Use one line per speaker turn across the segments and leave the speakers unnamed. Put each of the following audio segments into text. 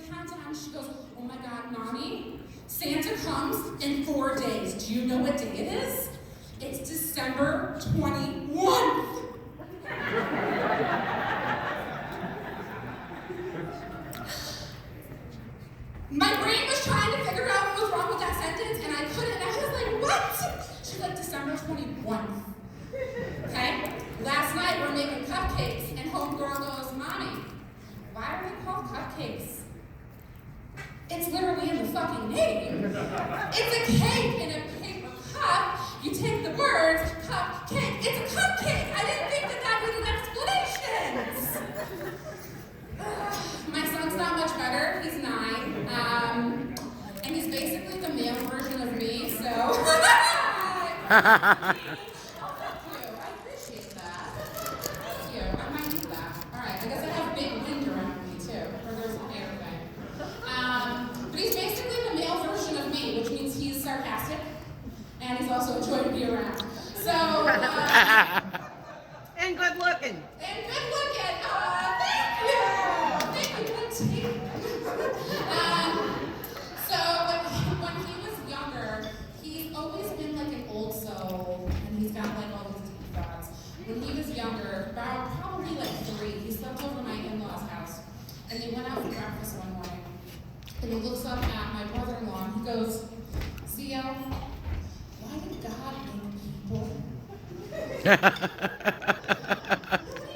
countdown. She goes, oh my God, Mommy, Santa comes in 4 days. Do you know what day it is? It's December 21st. My brain was trying to figure out what was wrong with that sentence, and I couldn't. I was like, what? She's like, December 21st. Okay? Last night, we're making cupcakes, and homegirl goes, Mommy, why are they called cupcakes? It's literally in the fucking name. It's a cake in a paper cup. You take the words, cupcake. It's a cupcake. I didn't think that was an explanation. My son's not much better. He's 9. And he's basically the male version of me, so. I appreciate that. Thank you. I might do that. All right. I guess I have big wind around me, too. Or there's an air thing. But he's basically the male version of me, which means he's sarcastic. And he's also a joy to be around. So.
And good looking.
And good looking. Thank you. Thank you. Good team. So when he was younger, he's always been like an old soul, and he's got like all these deep thoughts. When he was younger, about probably like 3, he slept over my in-laws' house, and they went out for breakfast one morning, and he looks up at my brother-in-law, and he goes, Zio, why did God make people? Nobody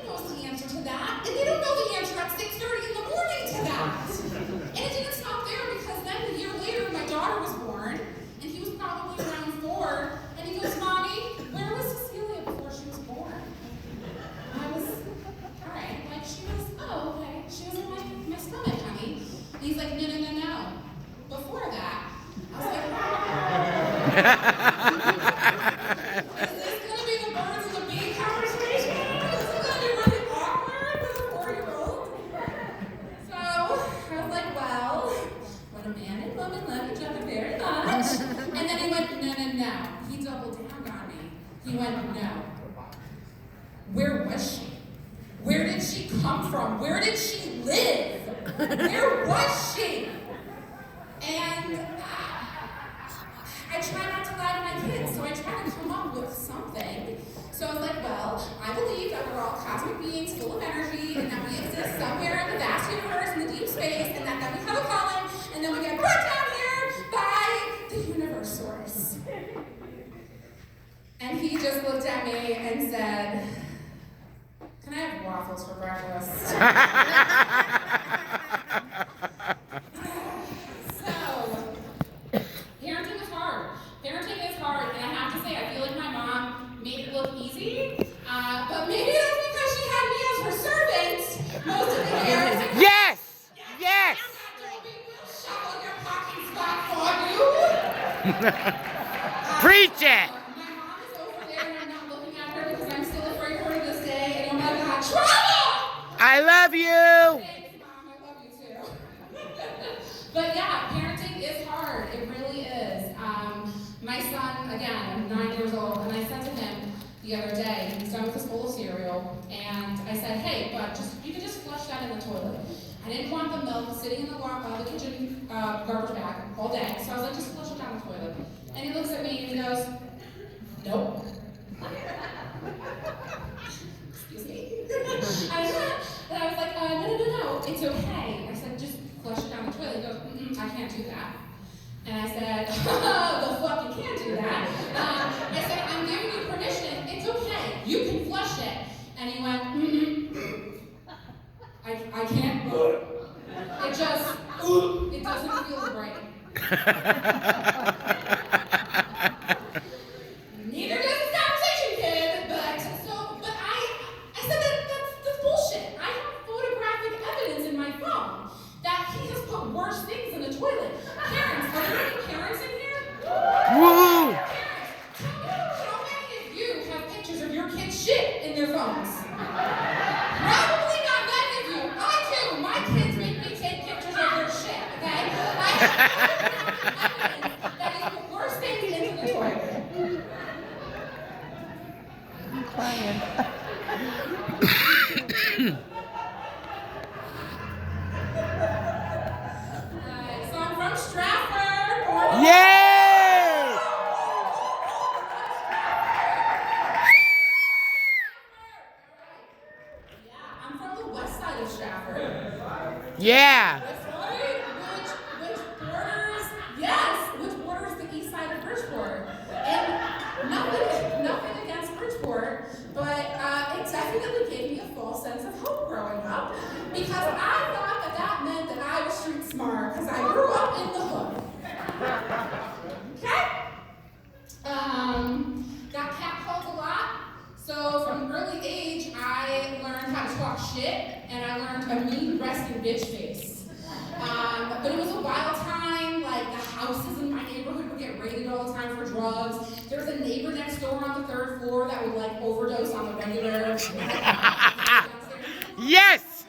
knows the answer to that, and they don't know the answer at 6:30 in the morning to that. And it didn't stop there, because then a year later, my daughter was born, and he was probably around 4, and he goes, Mommy, where was Cecilia before she was born? I was, all right, like she was, oh, okay, she was in my stomach, honey. And he's like, no. Before that, I was like, is this going to be the birds and the bee conversation? Is this going to be really awkward with a 4-year-old? So I was like, well, when a man and woman love each other very much. And then he went, no. He doubled down on me. He went, no. Where was she? Where did she come from? Where did she live? Where was she? And I try not to lie to my kids, so I try to come up with something. So I was like, well, I believe that we're all cosmic beings full of energy, and that we exist somewhere in the vast universe, in the deep space, and that we have a calling, and then we get brought down here by the universe source. And he just looked at me and said, can I have waffles for breakfast? So, parenting is hard. Parenting is hard, and I have to say, I feel like my mom made it look easy, but maybe that's because she had me as her servant most of the years.
Yes!
Shovel your parking spot for you.
Preach it!
My mom is over there, and I'm not looking at her because I'm still afraid of her to this day, and oh my God, trouble!
I love you!
Thanks, Mom. I love you too. But yeah, parenting is hard. It really is. My son, again, 9 years old, and I said to him the other day, he's done with his bowl of cereal, and I said, hey, but you can just flush that in the toilet. I didn't want the milk sitting in the kitchen garbage bag all day, so I was like, just flush it down the toilet. And he looks at me and he goes, nope. Excuse me. And I was like, no, it's okay. I said, just flush it down the toilet. He goes, I can't do that. And I said, the fuck you can't do that. I said, I'm giving you permission. It's okay. You can flush it. And he went, I can't. It doesn't feel right. Neither does this conversation, kid. But I said that's bullshit. I have photographic evidence in my phone that he has put worse things in the toilet. Parents, are there any parents in here?
Woo!
Parents, tell me how many of you have pictures of your kids' shit in their phones? Probably not many of you. I do. My kids make me take pictures of their shit, okay? I have evidence that he's put worse things into the toilet.
I'm crying. Yeah.
That's right. Which borders the east side of Bridgeport. And nothing against Bridgeport, but it definitely gave me a false sense of hope growing up because I thought that meant that I was street smart because I grew up in the hood. Okay? Got catcalled a lot. So from an early age, I learned how to talk shit, and I learned a mean resting bitch face. But it was a wild time. Like the houses in my neighborhood would get raided all the time for drugs. There was a neighbor next door on the 3rd floor that would like overdose on the regular.
Yes.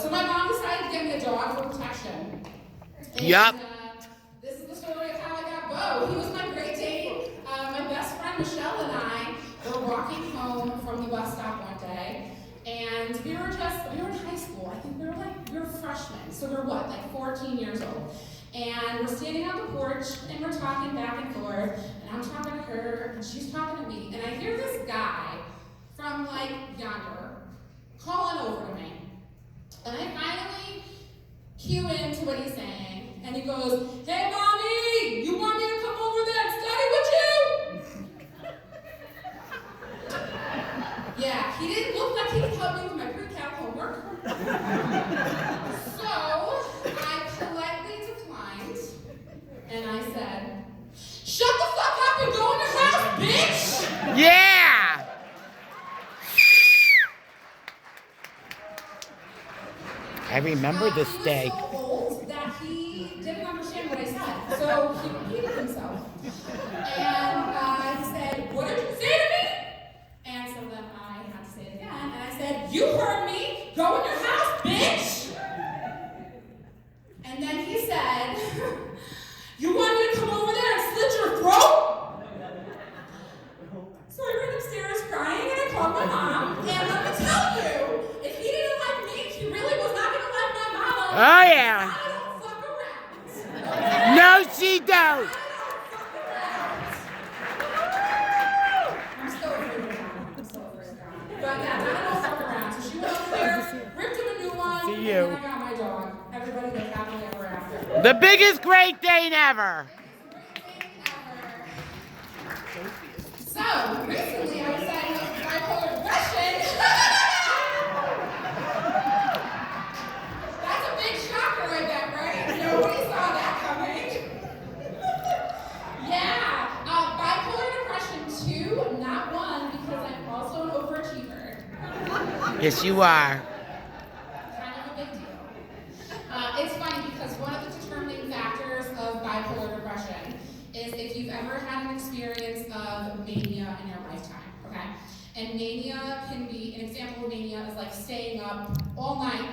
So my mom decided to get me a dog for protection. And,
Yup.
This is the story of how I got Bo. He was my great date. My best friend Michelle and I were walking home from the bus stop one day, and we were in high school. I think we were freshmen, so we're like 14 years old. And we're standing on the porch, and we're talking back and forth, and I'm talking to her, and she's talking to me, and I hear this guy from like yonder calling over to me. And I finally cue into what he's saying, and he goes, "Hey, mommy, you want me to come over there and study with you?" Yeah, he didn't look like he could help me with my pre-calc homework. So I politely declined, and I said, "Shut the fuck up and go in your house, bitch!"
Yeah. I remember this day.
He was so old that he didn't understand what I said, so he repeated himself. And he said, "What did you say to me?" And so then I had to say it again, and I said, "You heard me! Go in your house, bitch!" And then he said, "You want me to come over there and slit your throat?" So I ran upstairs crying, and I called my mom, and let me tell you, if he didn't like me, he really was not going to like my mama.
Oh, yeah.
I don't fuck around.
No, she don't.
I don't fuck around. I'm still afraid of her. But yeah, I don't fuck around. So she went over there, ripped him a new one,
See
and
you.
then I got my dog. Everybody lived happily ever after.
The biggest Great Dane ever.
So, recently I was diagnosed with bipolar depression. That's a big shocker, I bet, right? Nobody saw that coming. Yeah, bipolar depression 2, not 1, because I'm also an overachiever.
Yes, you are.
Kind of a big deal. It's funny because one of the determining factors of bipolar depression is if you've ever had an experience of mania in your lifetime, okay? And mania can be, an example of mania is like staying up all night,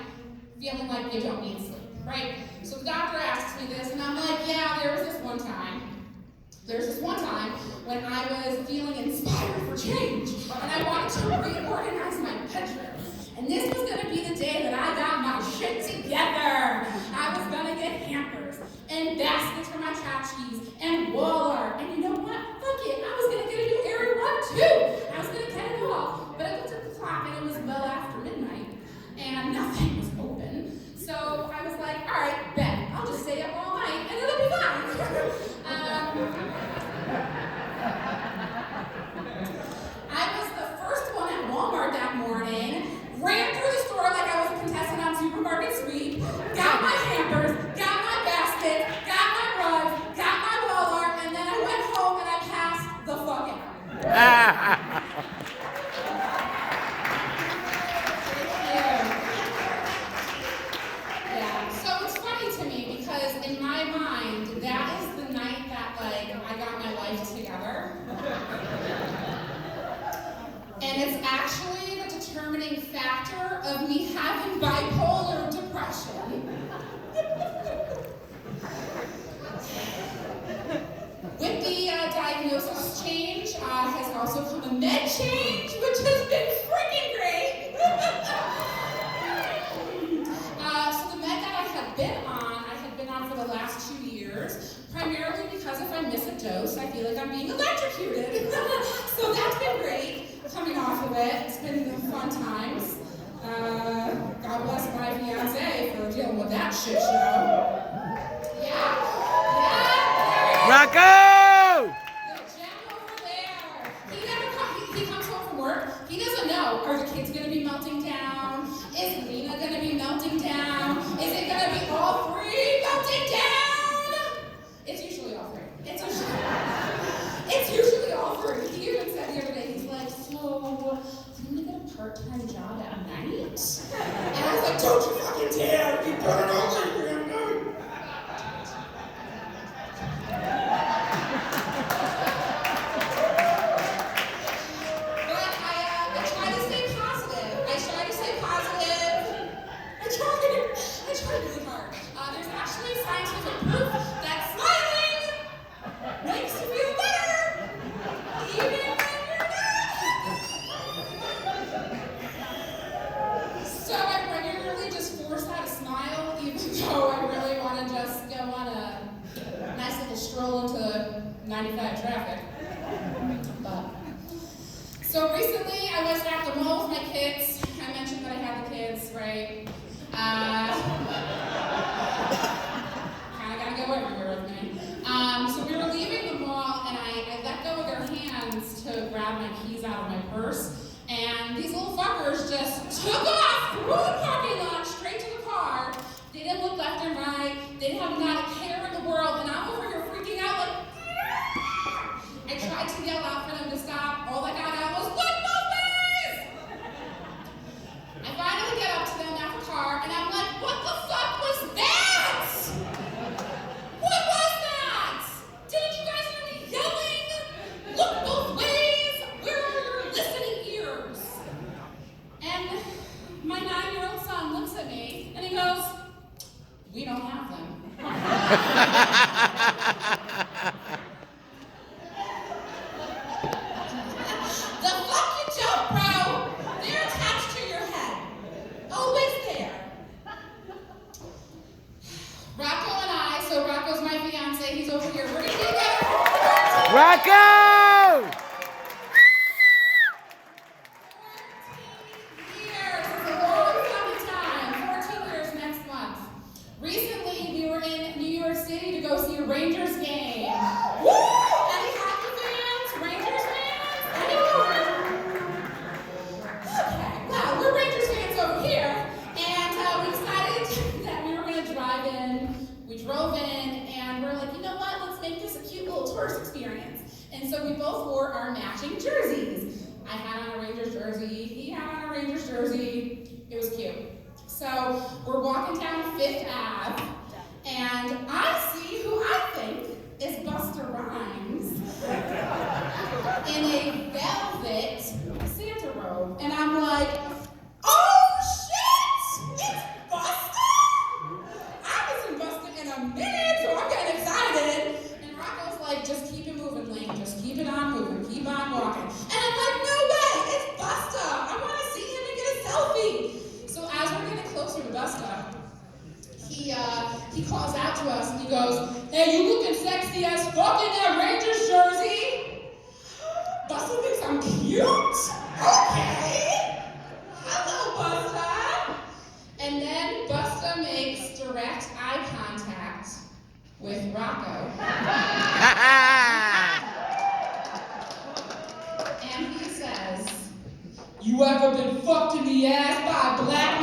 feeling like you don't need sleep, right? So the doctor asks me this, and I'm like, yeah, there's this one time when I was feeling inspired for change, and I wanted to reorganize my bedroom. And this was going to be the day that I got my shit together. I was going to get hampers and baskets for my tchotchkes and wall art. And you know what? Fuck it. I was going to get a new area rug too. I was going to get it all. But I looked at the clock and it was well after midnight and nothing was open. So I was like, all right, bet. I'll just stay up all night and it'll be fine. I was the first one at Walmart that morning, ran through the store like I was a contestant on Supermarket Sweep, got my hampers, got my basket, got my rug, got my wall art, and then I went home and I passed the fuck out. Yeah, so it's funny to me because in my mind, that is the night that like I got my life together. And it's actually the determining factor of me having bipolar depression. With the diagnosis change has also come a med change, which has been freaking great. So the med that I had been on for the last 2 years, primarily because if I miss a dose, I feel like I'm being electrocuted. So that's been great. fun times. God bless my fiance for dealing with that shit show. Yeah.
Rocco!
The gem over there. He comes home from work. He doesn't know. Are the kids going to be melting down? Is Lina going to be melting down? Is it going to be all three melting down? It's usually all three. It's usually all three. He even said the other day, he's like, so, I'm going to get a part-time job at night? And I was like, don't you fucking dare. You better not leave me at night. I try really hard. There's actually scientific proof that smiling makes you feel better, even when you're not. So I regularly just force out a smile, even though I really want to just go on a nice little stroll into 95 traffic. But so recently I was at the mall with my kids. I mentioned that I had the kids, right? Kind of gotta go everywhere with me. So we were leaving the mall, and I let go of their hands to grab my keys out of my purse, and these little fuckers just took off through the parking lot straight to the car. They didn't look left and right. They didn't have not a care in the world, and I'm over here freaking out like, I tried to yell out for them to stop. All I got out was, look both ways! I finally get up to them at the car, and I'm like, what the fuck was that? What was that? Didn't you guys hear me yelling? Look both ways! Where are your listening ears? And my 9-year-old son looks at me, and he goes, we don't have them. The fuck you don't, bro! They're attached to your head. Always there. Rocco and I, so Rocco's my fiance, he's over here. We're gonna be together for 14
Rocco!
years. It's a long fucking time. 14 years next month. Recently, we were in New York City to go see a Rangers game. Woo! Any hockey fans? Rangers fans? Anyone? Okay, well, we're Rangers fans over here, and we decided that we were going to drive in. We drove in, and we're like, you know what? Let's make this a cute little tourist experience. And so we both wore our matching jerseys. I had on a Rangers jersey. He had on a Rangers jersey. It was cute. So we're walking down Fifth Ave, and I see who I think is Busta Rhymes in a velvet Santa robe. And I'm like, oh shit! It's Busta! I haven't seen Busta in a minute, so I'm getting excited. And Rocco's like, just keep it moving, Lane. Just keep it on moving. Keep on walking. And I'm like, no way! It's Busta! I want to see him and get a selfie. So as we're getting closer to Busta, he calls out to us and he goes, hey, you looking sexy as fuck in that Rangers jersey? Busta thinks I'm cute? Okay. Hello, Busta. And then Busta makes direct eye contact with Rocco. And he says, you ever been fucked in the ass by a black